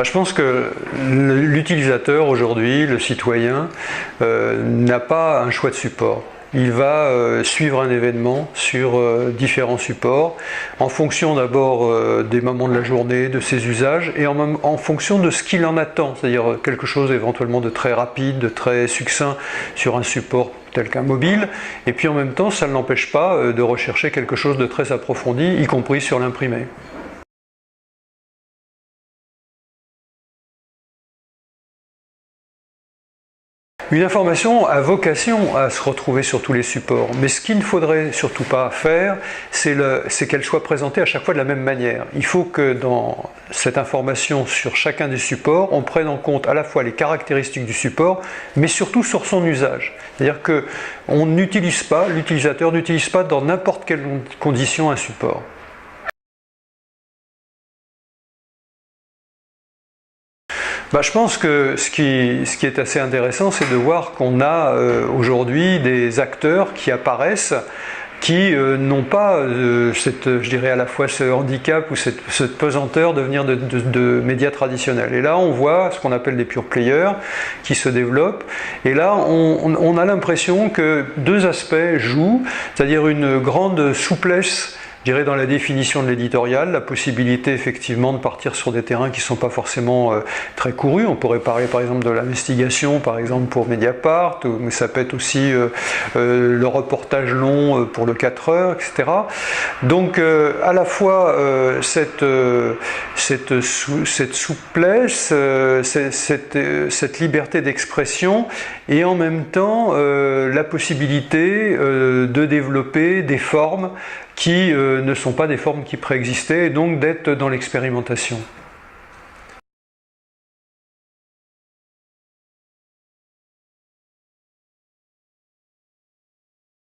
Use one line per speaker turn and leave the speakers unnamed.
Je pense que l'utilisateur aujourd'hui, le citoyen, n'a pas un choix de support. Il va suivre un événement sur différents supports, en fonction d'abord des moments de la journée, de ses usages, et en fonction de ce qu'il en attend, c'est-à-dire quelque chose éventuellement de très rapide, de très succinct sur un support tel qu'un mobile, et puis en même temps ça ne l'empêche pas de rechercher quelque chose de très approfondi, y compris sur l'imprimé. Une information a vocation à se retrouver sur tous les supports, mais ce qu'il ne faudrait surtout pas faire, c'est qu'elle soit présentée à chaque fois de la même manière. Il faut que dans cette information sur chacun des supports, on prenne en compte à la fois les caractéristiques du support, mais surtout sur son usage. C'est-à-dire que l'utilisateur n'utilise pas dans n'importe quelle condition un support. Je pense que ce qui est assez intéressant, c'est de voir qu'on a aujourd'hui des acteurs qui apparaissent qui n'ont pas je dirais à la fois ce handicap ou cette pesanteur de venir de médias traditionnels. Et là, on voit ce qu'on appelle des pure players qui se développent. Et là, on a l'impression que deux aspects jouent, c'est-à-dire une grande souplesse, je dirais, dans la définition de l'éditorial, la possibilité effectivement de partir sur des terrains qui ne sont pas forcément très courus. On pourrait parler par exemple de l'investigation, par exemple pour Mediapart, mais ça peut être aussi le reportage long pour le 4 heures, etc. Donc à la fois cette souplesse, cette liberté d'expression, et en même temps la possibilité de développer des formes qui ne sont pas des formes qui préexistaient, et donc d'être dans l'expérimentation.